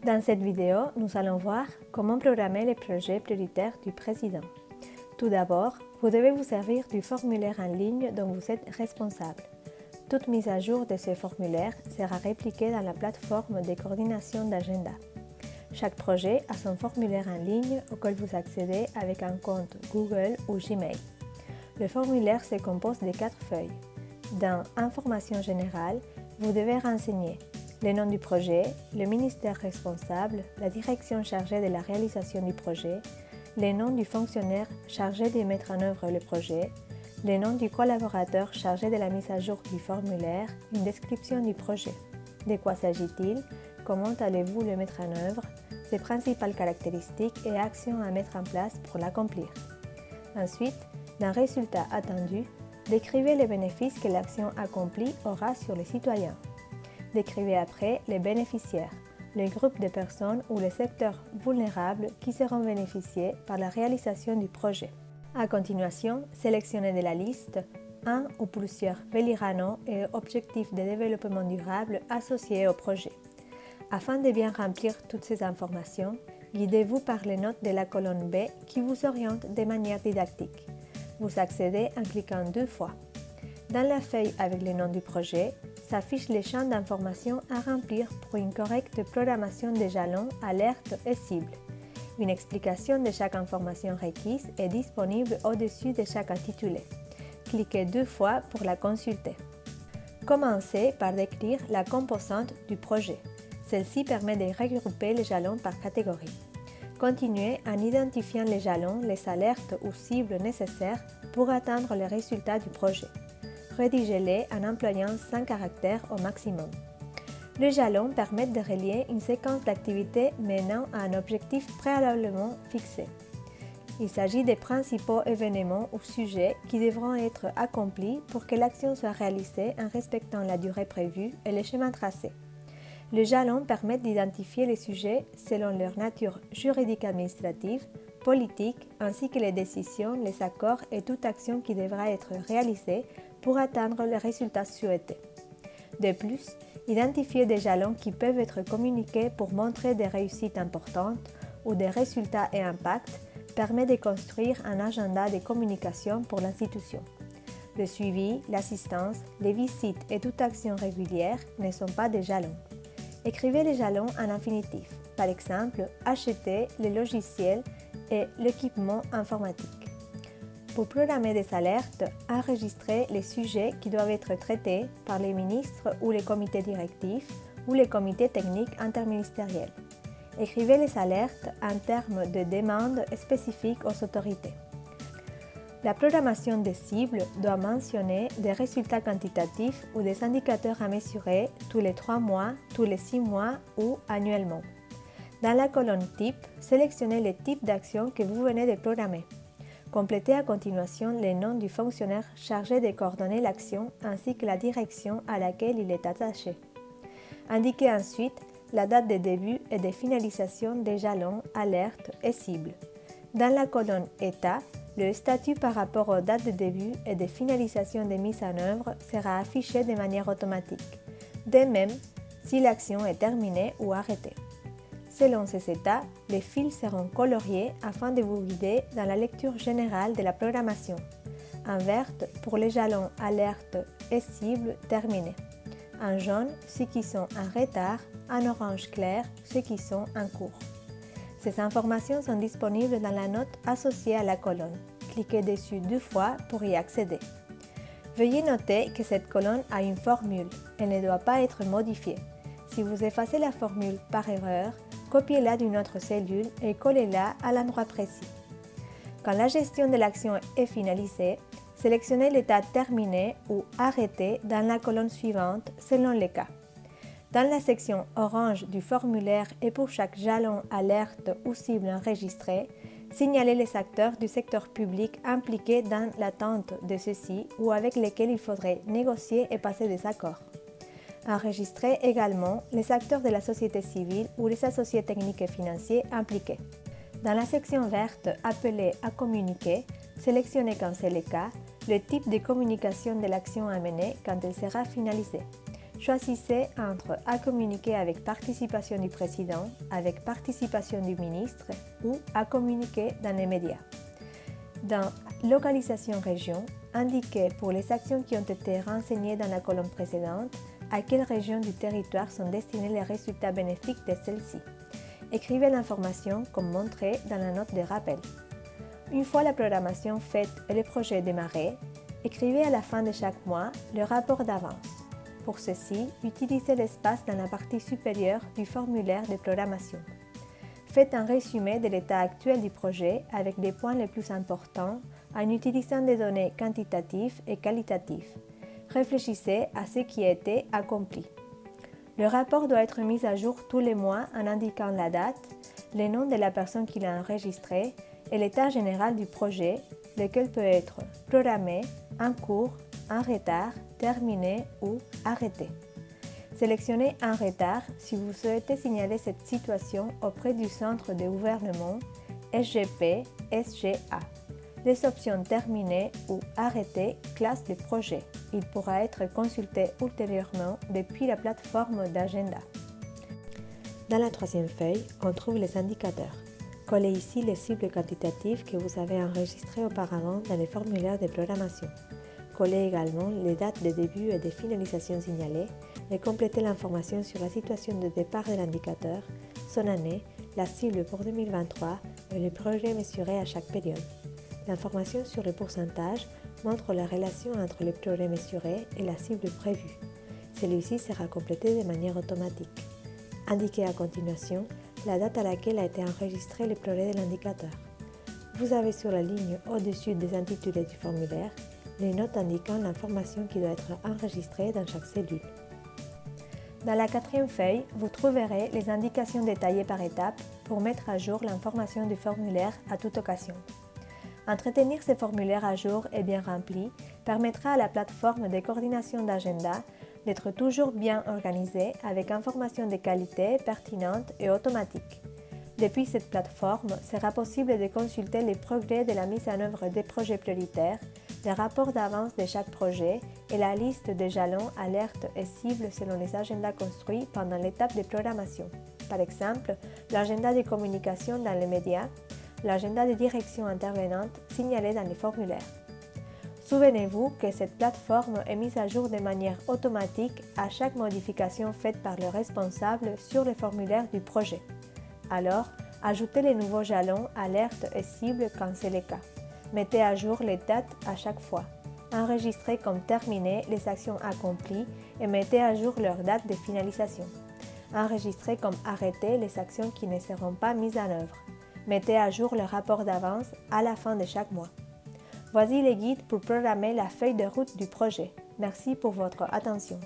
Dans cette vidéo, nous allons voir comment programmer les projets prioritaires du président. Tout d'abord, vous devez vous servir du formulaire en ligne dont vous êtes responsable. Toute mise à jour de ce formulaire sera répliquée dans la plateforme de coordination d'agenda. Chaque projet a son formulaire en ligne auquel vous accédez avec un compte Google ou Gmail. Le formulaire se compose de 4 feuilles. Dans Information générale, vous devez renseigner le nom du projet, le ministère responsable, la direction chargée de la réalisation du projet, le nom du fonctionnaire chargé de mettre en œuvre le projet, le nom du collaborateur chargé de la mise à jour du formulaire, une description du projet. De quoi s'agit-il? Comment allez-vous le mettre en œuvre? Ses principales caractéristiques et actions à mettre en place pour l'accomplir. Ensuite, d'un résultat attendu, décrivez les bénéfices que l'action accomplie aura sur les citoyens. Décrivez après les bénéficiaires, les groupes de personnes ou les secteurs vulnérables qui seront bénéficiés par la réalisation du projet. À continuation, sélectionnez de la liste un ou plusieurs Belirano et objectifs de développement durable associés au projet. Afin de bien remplir toutes ces informations, guidez-vous par les notes de la colonne B qui vous orientent de manière didactique. Vous accédez en cliquant 2 fois. Dans la feuille avec le nom du projet, s'affichent les champs d'informations à remplir pour une correcte programmation des jalons, alertes et cibles. Une explication de chaque information requise est disponible au-dessus de chaque intitulé. Cliquez 2 fois pour la consulter. Commencez par décrire la composante du projet. Celle-ci permet de regrouper les jalons par catégorie. Continuez en identifiant les jalons, les alertes ou cibles nécessaires pour atteindre les résultats du projet. Rédigez-les en employant 5 caractères au maximum. Les jalons permettent de relier une séquence d'activités menant à un objectif préalablement fixé. Il s'agit des principaux événements ou sujets qui devront être accomplis pour que l'action soit réalisée en respectant la durée prévue et le schéma tracé. Les jalons permettent d'identifier les sujets selon leur nature juridique administrative, politique, ainsi que les décisions, les accords et toute action qui devra être réalisée pour atteindre les résultats souhaités. De plus, identifier des jalons qui peuvent être communiqués pour montrer des réussites importantes ou des résultats et impacts permet de construire un agenda de communication pour l'institution. Le suivi, l'assistance, les visites et toute action régulière ne sont pas des jalons. Écrivez les jalons en infinitif, par exemple, acheter les logiciels et l'équipement informatique. Pour programmer des alertes, enregistrez les sujets qui doivent être traités par les ministres ou les comités directifs ou les comités techniques interministériels. Écrivez les alertes en termes de demandes spécifiques aux autorités. La programmation des cibles doit mentionner des résultats quantitatifs ou des indicateurs à mesurer tous les 3 mois, tous les 6 mois ou annuellement. Dans la colonne Type, sélectionnez le type d'action que vous venez de programmer. Complétez à continuation les noms du fonctionnaire chargé de coordonner l'action ainsi que la direction à laquelle il est attaché. Indiquez ensuite la date de début et de finalisation des jalons, alertes et cibles. Dans la colonne État, le statut par rapport aux dates de début et de finalisation des mises en œuvre sera affiché de manière automatique, de même si l'action est terminée ou arrêtée. Selon ces états, les fils seront coloriés afin de vous guider dans la lecture générale de la programmation. En vert pour les jalons, alertes et cibles terminés. En jaune, ceux qui sont en retard. En orange clair, ceux qui sont en cours. Ces informations sont disponibles dans la note associée à la colonne. Cliquez dessus 2 fois pour y accéder. Veuillez noter que cette colonne a une formule. Elle ne doit pas être modifiée. Si vous effacez la formule par erreur, copiez-la d'une autre cellule et collez-la à l'endroit précis. Quand la gestion de l'action est finalisée, sélectionnez l'état terminé ou arrêté dans la colonne suivante selon les cas. Dans la section orange du formulaire et pour chaque jalon, alerte ou cible enregistrée, signalez les acteurs du secteur public impliqués dans l'attente de ceux-ci ou avec lesquels il faudrait négocier et passer des accords. Enregistrez également les acteurs de la société civile ou les associés techniques et financiers impliqués. Dans la section verte appelée à communiquer, sélectionnez quand c'est le cas, le type de communication de l'action à mener quand elle sera finalisée. Choisissez entre à communiquer avec participation du président, avec participation du ministre ou à communiquer dans les médias. Dans Localisation région, indiquez pour les actions qui ont été renseignées dans la colonne précédente à quelle région du territoire sont destinés les résultats bénéfiques de celle-ci. Écrivez l'information comme montré dans la note de rappel. Une fois la programmation faite et le projet démarré, écrivez à la fin de chaque mois le rapport d'avance. Pour ceci, utilisez l'espace dans la partie supérieure du formulaire de programmation. Faites un résumé de l'état actuel du projet avec les points les plus importants en utilisant des données quantitatives et qualitatives. Réfléchissez à ce qui a été accompli. Le rapport doit être mis à jour tous les mois en indiquant la date, le nom de la personne qui l'a enregistré et l'état général du projet, lequel peut être programmé, en cours, en retard, terminé ou arrêté. Sélectionnez en retard si vous souhaitez signaler cette situation auprès du centre de gouvernement SGP, SGA. Les options terminées ou arrêtées classent le projet. Il pourra être consulté ultérieurement depuis la plateforme d'agenda. Dans la troisième feuille, on trouve les indicateurs. Collez ici les cibles quantitatives que vous avez enregistrées auparavant dans les formulaires de programmation. Collez également les dates de début et de finalisation signalées et complétez l'information sur la situation de départ de l'indicateur, son année, la cible pour 2023 et le projet mesuré à chaque période. L'information sur le pourcentage montre la relation entre le projet mesuré et la cible prévue. Celui-ci sera complété de manière automatique. Indiquez à continuation la date à laquelle a été enregistré le projet de l'indicateur. Vous avez sur la ligne au-dessus des intitulés du formulaire les notes indiquant l'information qui doit être enregistrée dans chaque cellule. Dans la quatrième feuille, vous trouverez les indications détaillées par étape pour mettre à jour l'information du formulaire à toute occasion. Entretenir ces formulaires à jour et bien remplis permettra à la plateforme de coordination d'agenda d'être toujours bien organisée avec informations de qualité pertinentes et automatiques. Depuis cette plateforme, sera possible de consulter les progrès de la mise en œuvre des projets prioritaires, les rapports d'avance de chaque projet et la liste des jalons, alertes et cibles selon les agendas construits pendant l'étape de programmation. Par exemple, l'agenda de communication dans les médias, l'agenda de direction intervenante signalé dans les formulaires. Souvenez-vous que cette plateforme est mise à jour de manière automatique à chaque modification faite par le responsable sur le formulaire du projet. Alors, ajoutez les nouveaux jalons, alertes et cibles quand c'est le cas. Mettez à jour les dates à chaque fois. Enregistrez comme terminées les actions accomplies et mettez à jour leur date de finalisation. Enregistrez comme arrêtées les actions qui ne seront pas mises en œuvre. Mettez à jour le rapport d'avance à la fin de chaque mois. Voici les guides pour programmer la feuille de route du projet. Merci pour votre attention.